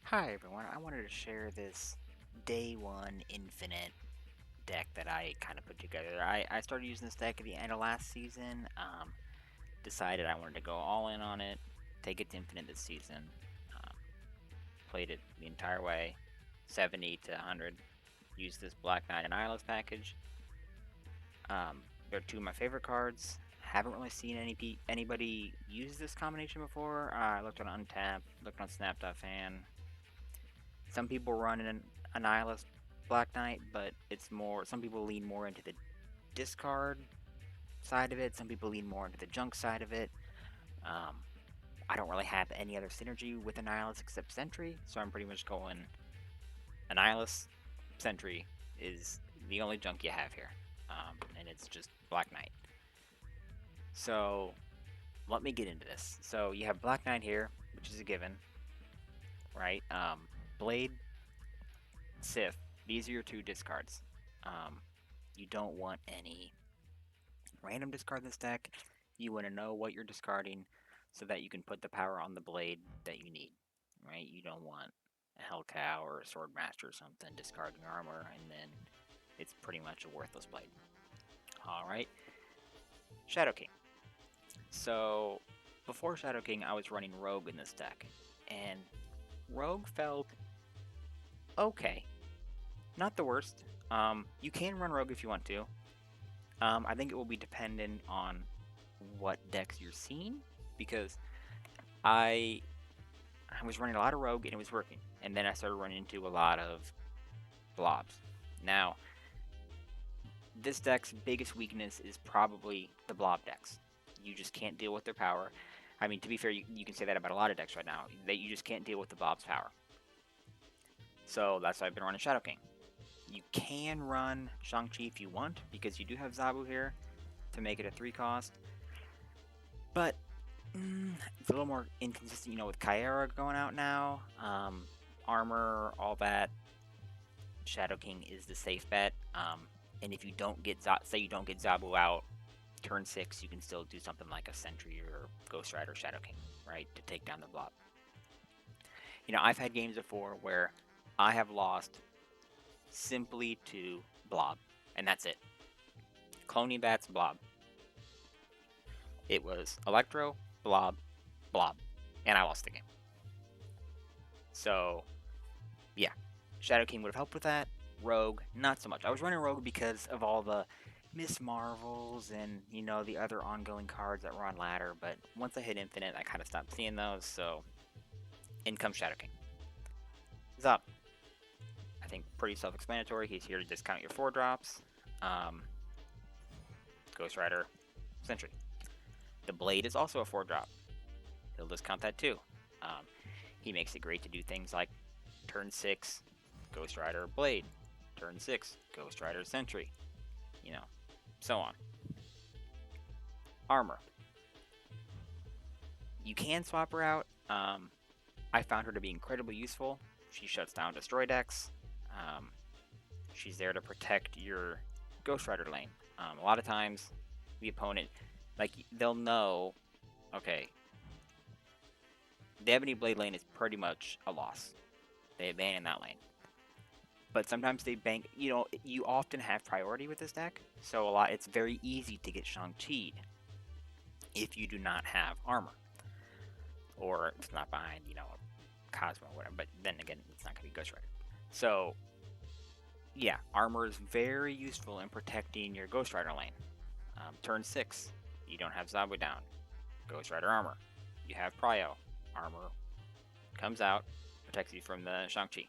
Hi everyone, I wanted to share this day one infinite deck that I kind of put together. I started using this deck at the end of last season, decided I wanted to go all in on it, take it to infinite this season, um, played it the entire way, 70 to 100, used this Black Knight Annihilus package. They're two of my favorite cards. Haven't really seen anybody use this combination before. I looked on Untap, looked on Snap.fan. Some people run an Annihilus Black Knight, but it's more. Some people lean more into the discard side of it. Some people lean more into the junk side of it. Um, I don't really have any other synergy with Annihilus except Sentry, so I'm pretty much going Annihilus. Sentry is the only junk you have here, and it's just Black Knight. So let me get into this. So you have Black Knight here, which is a given, right? Blade, Sith. These are your two discards. Um, you don't want any random discard in this deck. You want to know what you're discarding so that you can put the power on the blade that you need, right? You don't want a Hell Cow or a Sword Master or something discarding armor and then it's pretty much a worthless blade. Alright, Shadow King. So, before Shadow King, I was running Rogue in this deck, and Rogue felt okay. Not the worst. You can run Rogue if you want to. I think it will be dependent on what decks you're seeing because I I was running a lot of Rogue and it was working, and then I started running into a lot of blobs. Now, this deck's biggest weakness is probably the blob decks. You just can't deal with their power. I mean, to be fair, you can say that about a lot of decks right now. That you just can't deal with the blob's power. So that's why I've been running Shadow King. You can run Shang-Chi if you want because you do have Zabu here to make it a 3 cost. But it's a little more inconsistent, with Kyera going out now. Armor, all that. Shadow King is the safe bet. And if you don't get, say you don't get Zabu out, turn 6, you can still do something like a Sentry or Ghost Rider Shadow King, right, to take down the blob. I've had games before where I have lost simply to blob, and that's it. Cloning Bats, blob. It was Electro, blob, blob, and I lost the game. So, yeah, Shadow King would have helped with that. Rogue, not so much. I was running Rogue because of all the Miss Marvels and, the other ongoing cards that were on ladder, but once I hit Infinite, I kind of stopped seeing those, so in comes Shadow King. Zop. I think pretty self-explanatory. He's here to discount your 4-drops. Ghost Rider, Sentry. The Blade is also a 4-drop. He'll discount that too. He makes it great to do things like turn 6, Ghost Rider, Blade. Turn 6, Ghost Rider, Sentry. So on. Armor. You can swap her out. I found her to be incredibly useful. She shuts down destroy decks. She's there to protect your Ghost Rider lane. A lot of times, the opponent, they'll know, okay, the Ebony Blade lane is pretty much a loss. They abandon that lane. But sometimes they bank, you often have priority with this deck, so it's very easy to get Shang-Chi'd if you do not have armor. Or it's not behind, Cosmo or whatever, but then again, it's not going to be Ghost Rider. So, yeah, armor is very useful in protecting your Ghost Rider lane. Turn 6, you don't have Zabu down. Ghost Rider armor. You have Prio. Armor comes out, protects you from the Shang-Chi.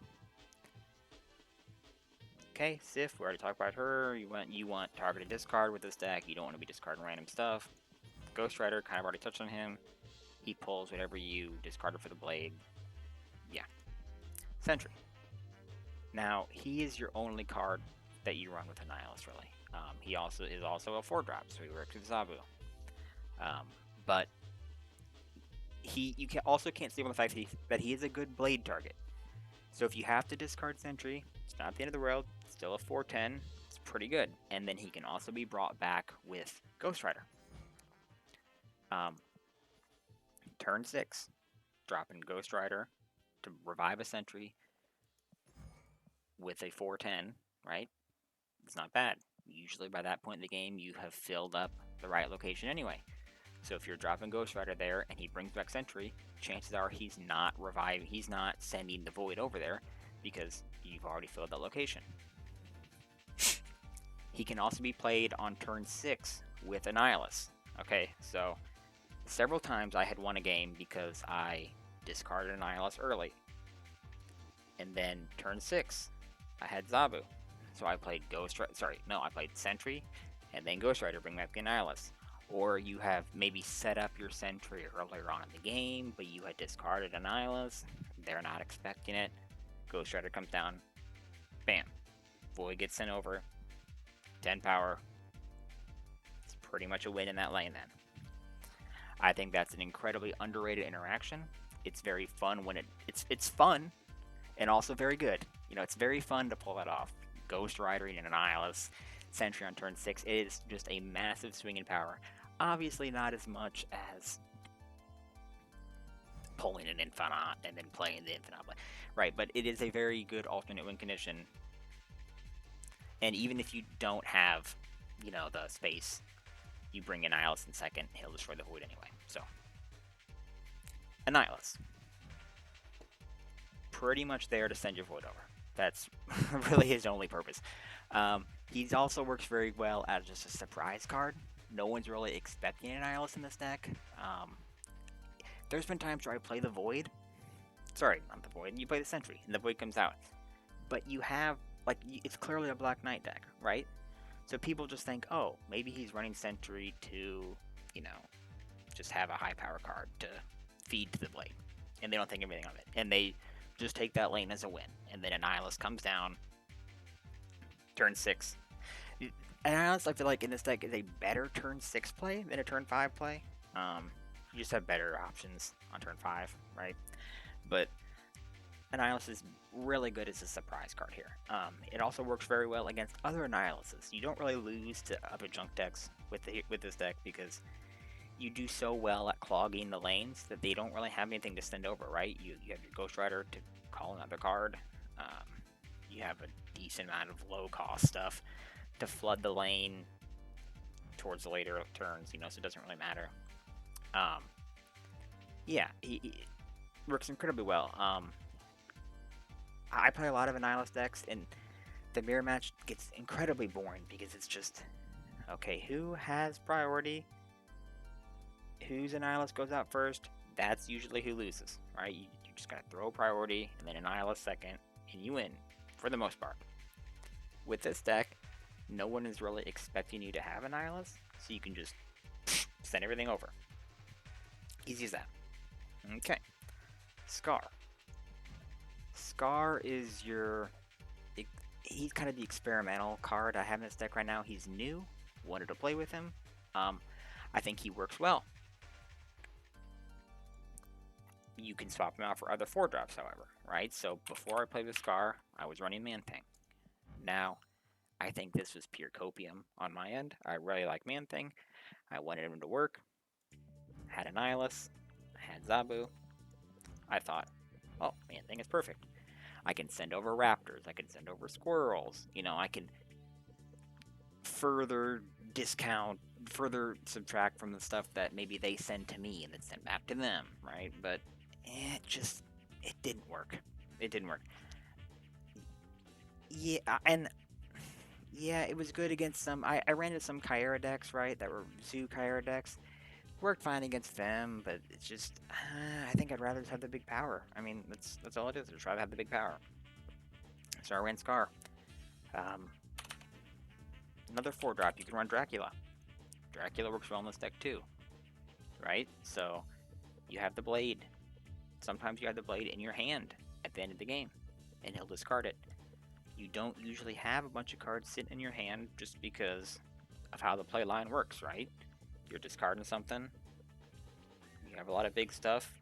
Okay, Sif, we already talked about her. You want targeted discard with this deck. You don't want to be discarding random stuff. Ghost Rider, kind of already touched on him. He pulls whatever you discarded for the blade. Yeah. Sentry. Now, he is your only card that you run with Annihilus, really. He also is a 4-drop, so he works with Zabu. But you also can't sleep on the fact that he is a good blade target. So if you have to discard Sentry, it's not the end of the world. It's still a 4/10. It's pretty good. And then he can also be brought back with Ghost Rider. Turn 6, dropping Ghost Rider to revive a sentry with a 410, right? It's not bad. Usually by that point in the game, you have filled up the right location anyway. So if you're dropping Ghost Rider there and he brings back Sentry, chances are he's not sending the Void over there because you've already filled that location. He can also be played on turn 6 with Annihilus. Okay, so several times I had won a game because I discarded Annihilus early. And then turn 6, I had Zabu. So I played I played Sentry and then Ghost Rider, bring back the Annihilus. Or you have maybe set up your Sentry earlier on in the game, but you had discarded Annihilus. They're not expecting it. Ghost Rider comes down. Bam. Void gets sent over. 10 power. It's pretty much a win in that lane then. I think that's an incredibly underrated interaction. It's very fun when it's fun and also very good. You know, it's very fun to pull that off. Ghost Rider and Annihilus, Sentry on turn 6. It is just a massive swing in power. Obviously not as much as pulling an Infinite and then playing the Infinite. Right, but it is a very good alternate win condition. And even if you don't have, you know, the space, you bring Annihilus in second, he'll destroy the Void anyway. So, Annihilus. Pretty much there to send your Void over. That's really his only purpose. He also works very well as just a surprise card. No one's really expecting an Annihilus in this deck. There's been times where I play the Void. Sorry, not the Void. You play the Sentry, and the Void comes out. But you have, like, it's clearly a Black Knight deck, right? So people just think, oh, maybe he's running Sentry to, you know, just have a high power card to feed to the Blade. And they don't think anything of it. And they just take that lane as a win. And then Annihilus comes down, turn 6. Annihilus, I feel like in this deck, is a better turn 6 play than a turn 5 play. You just have better options on turn 5, right? But Annihilus is really good as a surprise card here. It also works very well against other Annihiluses. You don't really lose to other junk decks with this deck because you do so well at clogging the lanes that they don't really have anything to send over, right? You have your Ghost Rider to call another card. You have a decent amount of low-cost stuff to flood the lane towards the later turns, you know, so it doesn't really matter. Yeah, he works incredibly well. I play a lot of Annihilus decks, and the mirror match gets incredibly boring because it's just, okay, who has priority? Whose Annihilus goes out first? That's usually who loses, right? You just gotta throw priority, and then Annihilus second, and you win, for the most part. With this deck, no one is really expecting you to have Annihilus, so you can just send everything over. Easy as that. Okay. Scar. Scar is he's kind of the experimental card I have in this deck right now. He's new. Wanted to play with him. I think he works well. You can swap him out for other 4-drops, however, right? So before I played with Scar, I was running Man-Thing. Now, I think this was pure copium on my end. I really like Man-Thing. I wanted him to work. Had Annihilus. I had Zabu. I thought, oh, Man-Thing is perfect. I can send over raptors. I can send over squirrels. You know, I can further discount, further subtract from the stuff that maybe they send to me and then send back to them, right? But it didn't work. It didn't work. Yeah, and yeah, it was good against some. I ran into some Kyra decks, right? That were Zoo Kyra decks. Worked fine against them, but it's just I think I'd rather just have the big power. I mean, that's all it is. I'd just rather have the big power. So I ran Scar. Another 4-drop. You can run Dracula. Dracula works well in this deck too, right? So you have the Blade. Sometimes you have the Blade in your hand at the end of the game, and he'll discard it. You don't usually have a bunch of cards sitting in your hand just because of how the play line works, right? You're discarding something. You have a lot of big stuff.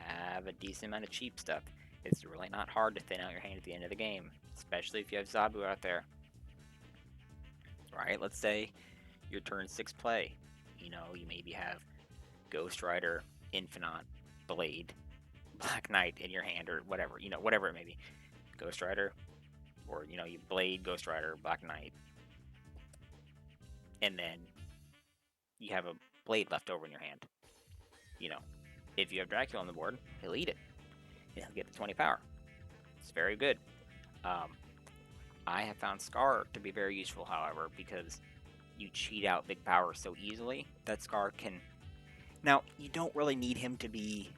Have a decent amount of cheap stuff. It's really not hard to thin out your hand at the end of the game, especially if you have Zabu out there. Right? Let's say your turn 6 play. You know, you maybe have Ghost Rider, Infinite, Blade, Black Knight in your hand or whatever, whatever it may be. Ghost Rider, or you Blade, Ghost Rider, Black Knight, and then you have a Blade left over in your hand. If you have Dracula on the board, he'll eat it, and he'll get the 20 power. It's very good. I have found Scar to be very useful, however, because you cheat out big power so easily that Scar can... Now, you don't really need him to be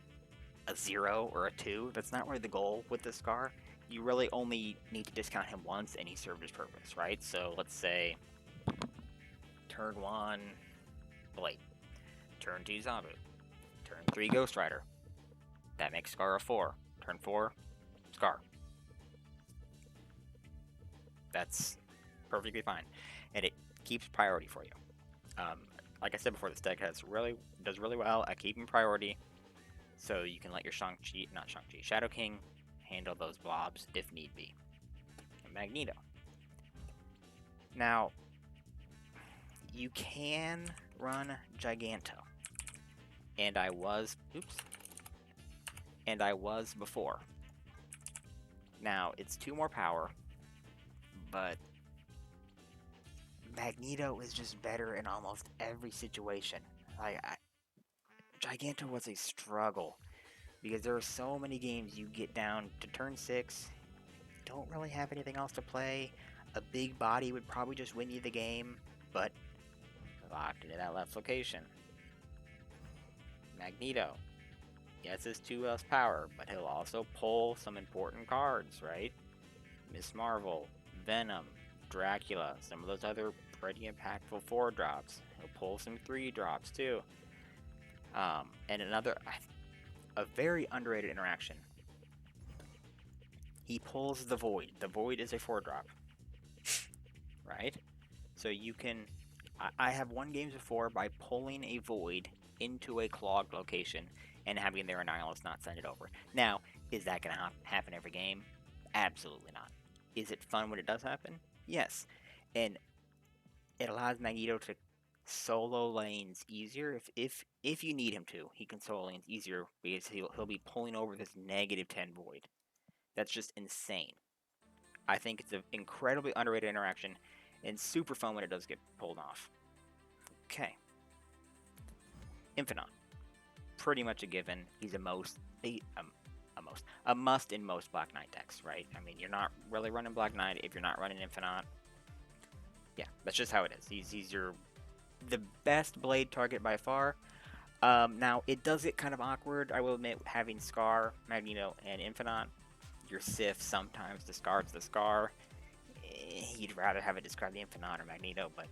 a 0 or a 2. That's not really the goal with the Scar. You really only need to discount him once and he served his purpose, right? So let's say turn 1, Blade. Turn 2, Zabu. Turn 3, Ghost Rider. That makes Scar a 4. Turn 4, Scar. That's perfectly fine. And it keeps priority for you. Like I said before, this deck does really well at keeping priority. So you can let your Shadow King handle those blobs if need be. And Magneto. Now, you can run Giganto. And I was before. Now, it's 2 more power, but Magneto is just better in almost every situation. Giganto was a struggle, because there are so many games you get down to turn 6, don't really have anything else to play. A big body would probably just win you the game, but locked into that left location. Magneto. Yes, it's 2 less power, but he'll also pull some important cards, right? Miss Marvel, Venom, Dracula, some of those other pretty impactful 4-drops. He'll pull some 3-drops too. And a very underrated interaction. He pulls the Void. The Void is a 4-drop, right? So you can... I have won games before by pulling a Void into a clogged location and having their Annihilus not send it over. Now, is that going to happen every game? Absolutely not. Is it fun when it does happen? Yes. And it allows Magneto to solo lanes easier. If you need him to, he can solo lanes easier because he'll be pulling over this -10 Void. That's just insane. I think it's an incredibly underrated interaction and super fun when it does get pulled off. Okay. Infinite. Pretty much a given. He's a must in most Black Knight decks, right? I mean, you're not really running Black Knight if you're not running Infinite. Yeah, that's just how it is. He's the best Blade target by far. Now, it does get kind of awkward, I will admit, having Scar, Magneto, and Infinite. Your Sif sometimes discards the Scar. You'd rather have it discard the Infinite or Magneto, but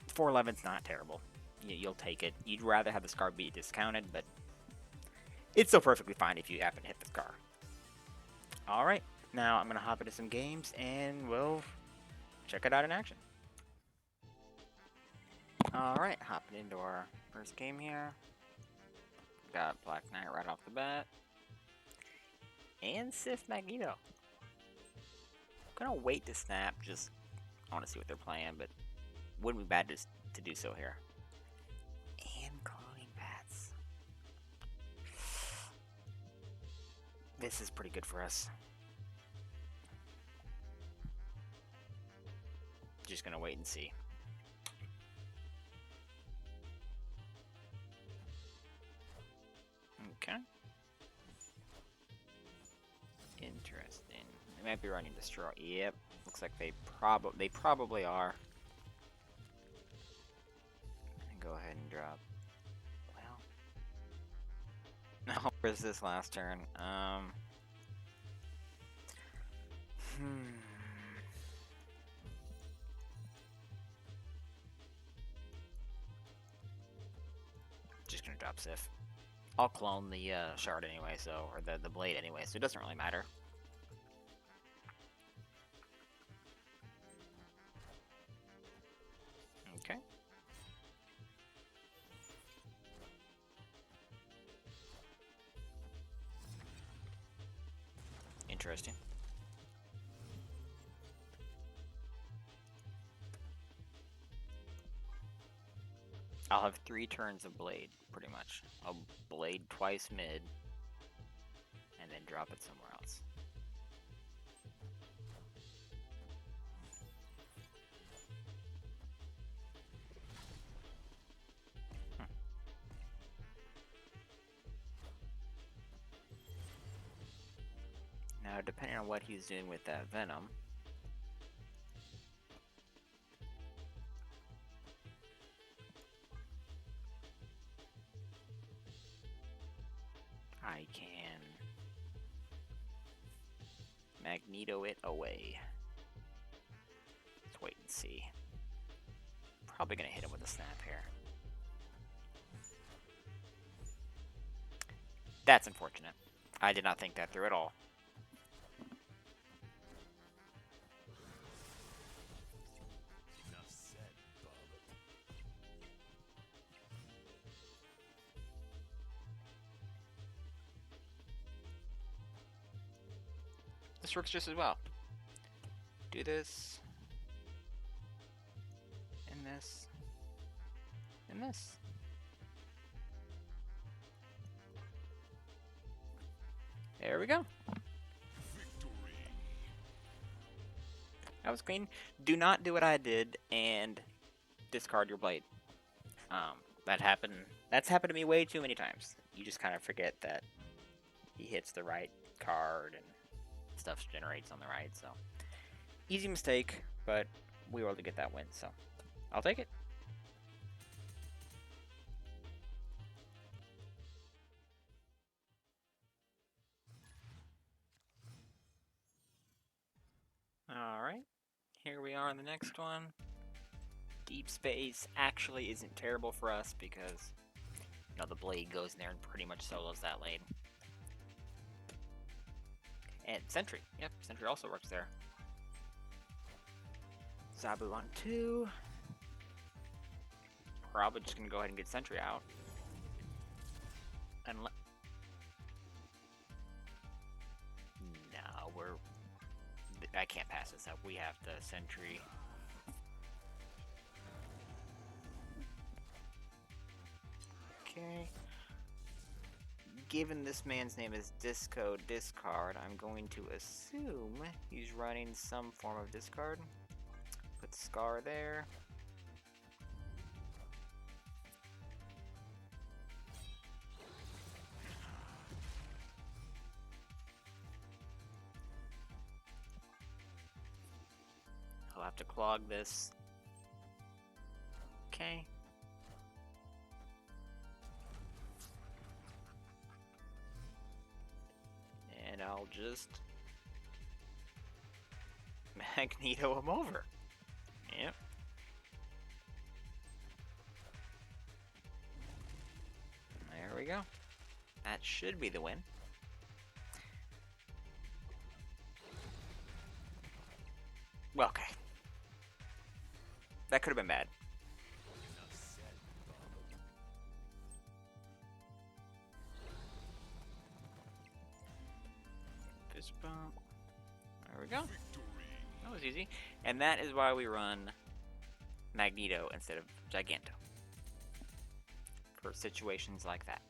411's not terrible. You'll take it. You'd rather have the Scar be discounted, but it's still perfectly fine if you happen to hit the Scar. Alright, now I'm going to hop into some games, and we'll check it out in action. Alright, hopping into our first game here. Got Black Knight right off the bat. And Sif Magneto. I'm gonna wait to snap, I want to see what they're playing, but wouldn't be bad to do so here. And cloning bats. This is pretty good for us. Just gonna wait and see. Okay. Interesting. They might be running Destroy. Yep. Looks like they probably are. And go ahead and drop. Well. No, where's this last turn? Just gonna drop Sif. I'll clone the shard anyway, or the blade anyway, so it doesn't really matter. Okay. Interesting. I'll have 3 turns of blade, pretty much. I'll blade twice mid, drop it somewhere else. Now, depending on what he's doing with that Venom, I can Magneto it away. Let's wait and see. Probably gonna hit him with a snap here. That's unfortunate. I did not think that through at all. This works just as well. Do this. And this. And this. There we go. That was clean. Do not do what I did and discard your blade. That happened. That's happened to me way too many times. You just kind of forget that he hits the right card and stuff generates on the right. So easy mistake, but we were able to get that win. So I'll take it. Alright, here we are on the next one. Deep space actually isn't terrible for us because, you know, the blade goes in there and pretty much solos that lane. And Sentry, yep, Sentry also works there. Zabu on 2. Probably just gonna go ahead and get Sentry out. Unless... No, I can't pass this up. We have the Sentry. Okay. Given this man's name is Disco Discard, I'm going to assume he's running some form of discard. Put Scar there. I'll have to clog this. Okay. And I'll just Magneto him over. Yep. There we go. That should be the win. Well, okay. That could have been bad. Fist bump. There we go. That was easy. And that is why we run Magneto instead of Giganto. For situations like that.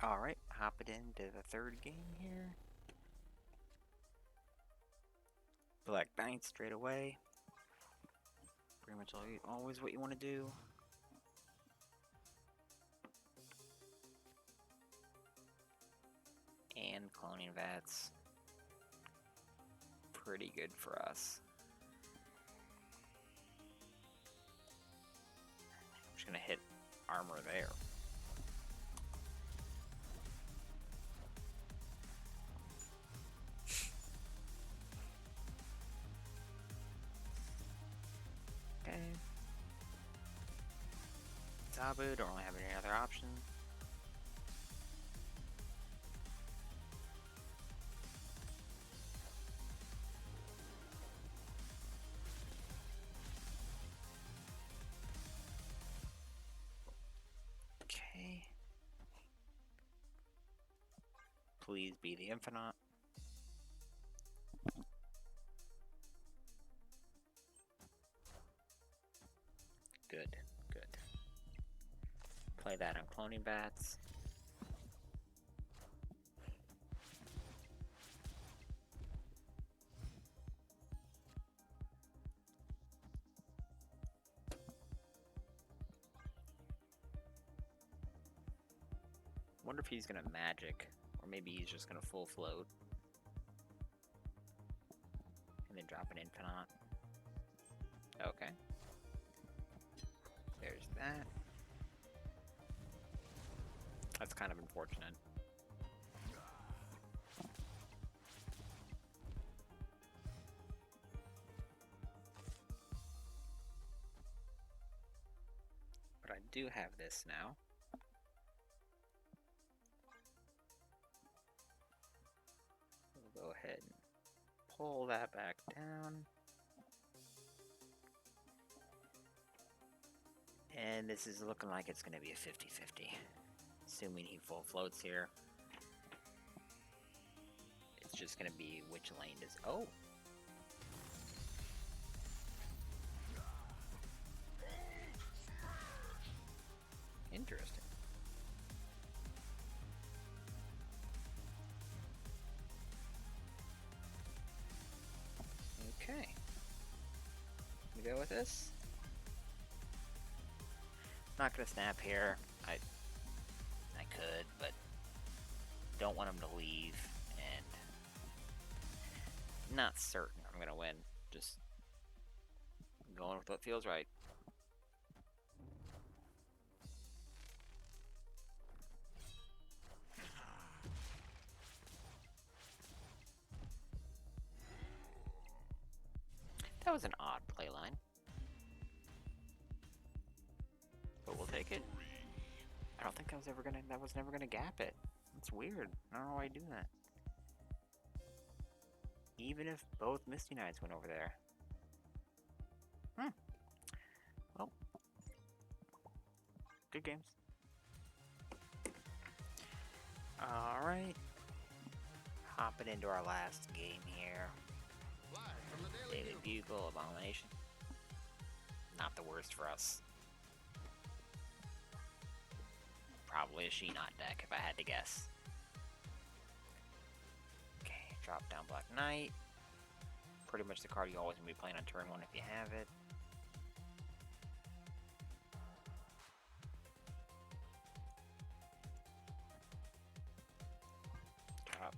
Alright, hop it into the third game here. Black Knight straight away. Pretty much always what you want to do. And cloning vats. Pretty good for us. I'm just gonna hit armor there. Okay. Zabu, don't really have any other option. Okay. Please be the Infinite. Good, good. Play that on cloning bats. Wonder if he's gonna magic, or maybe he's just gonna full float. And then drop an infinite. Okay. There's that. That's kind of unfortunate. But I do have this now. We'll go ahead and pull that back down. And this is looking like it's going to be a 50-50. Assuming he full floats here. It's just going to be which lane does... Oh! Interesting. Okay. We go with this. Not gonna snap here. I could, but don't want him to leave, and not certain I'm gonna win. Just going with what feels right. That was an odd play line, but we'll take it. I don't think that was never gonna gap it. It's weird. I don't know why I do that. Even if both Misty Knights went over there. Well, good games. Alright. Hopping into our last game here. Daily Bugle, Abomination. Not the worst for us. Probably a She-Not deck if I had to guess. Okay, drop down Black Knight. Pretty much the card you always going to be playing on turn 1 if you have it. Drop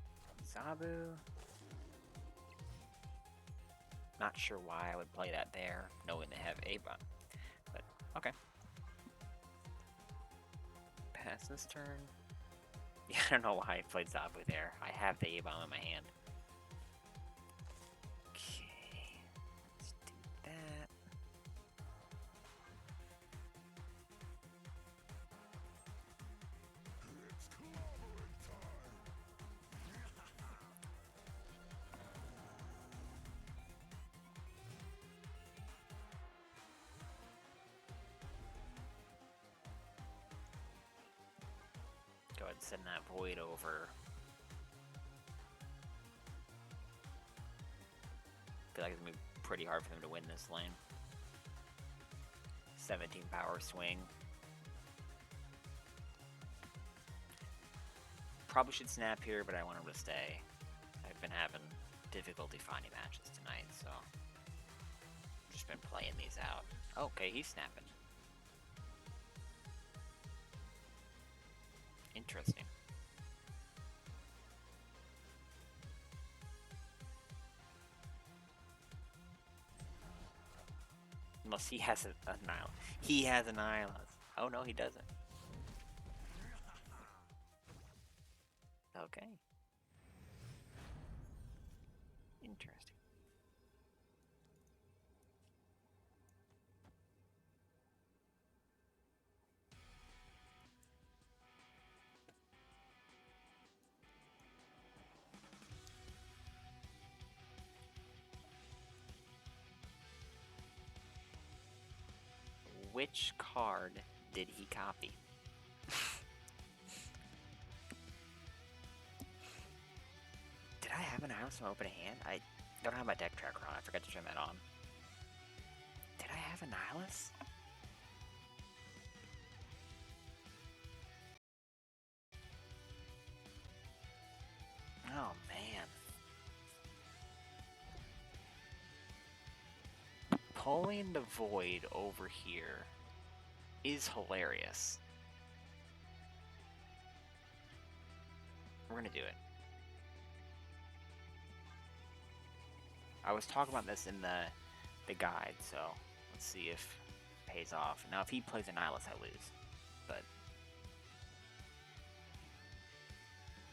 Zabu. Not sure why I would play that there, knowing they have A-Bomb. But, okay. Pass this turn. Yeah, I don't know why I played Zabu there. I have the A-Bomb in my hand. Okay. Let's do that. Go ahead and send that Void over. I feel like it's going to be pretty hard for them to win this lane. 17 power swing. Probably should snap here, but I want him to stay. I've been having difficulty finding matches tonight, so I've just been playing these out. Okay, he's snapping. Interesting. Unless he has a Nihilus. He has a Nihilus. Oh no, he doesn't. Okay. Interesting. Which card did he copy? Did I have an Nihilus in my open hand? I don't have my deck tracker on. I forgot to turn that on. Did I have a Nihilus? Oh, man. Pulling the Void over here is hilarious. gonna do it. I was talking about this in the guide, so let's see if it pays off. Now, if he plays Annihilus, I lose. But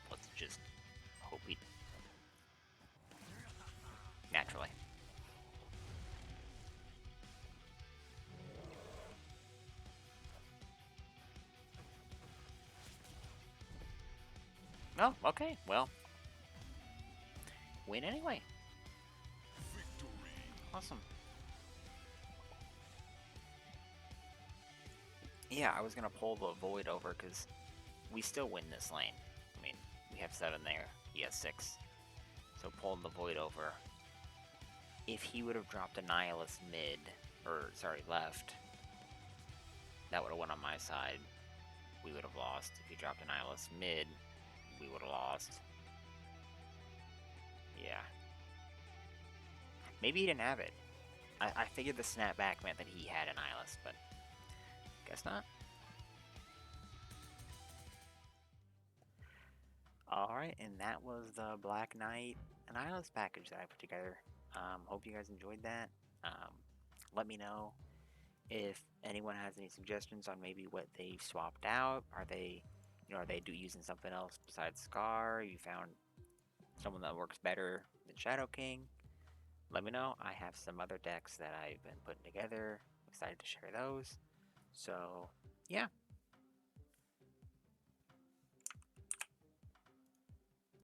let's just hope he... Naturally. Oh, okay, well. Win anyway. Awesome. Yeah, I was gonna pull the Void over because we still win this lane. I mean, we have 7 there, he has 6. So pulling the Void over. If he would have dropped Annihilus mid, or sorry, left, that would have won on my side. We would have lost. If he dropped Annihilus mid, we would have lost. Yeah. Maybe he didn't have it. I figured the snapback meant that he had Annihilus, but guess not. Alright, and that was the Black Knight Annihilus package that I put together. Hope you guys enjoyed that. Let me know if anyone has any suggestions on maybe what they've swapped out. Are they using something else besides Scar? You found someone that works better than Shadow King? Let me know. I have some other decks that I've been putting together. I'm excited to share those. So, yeah.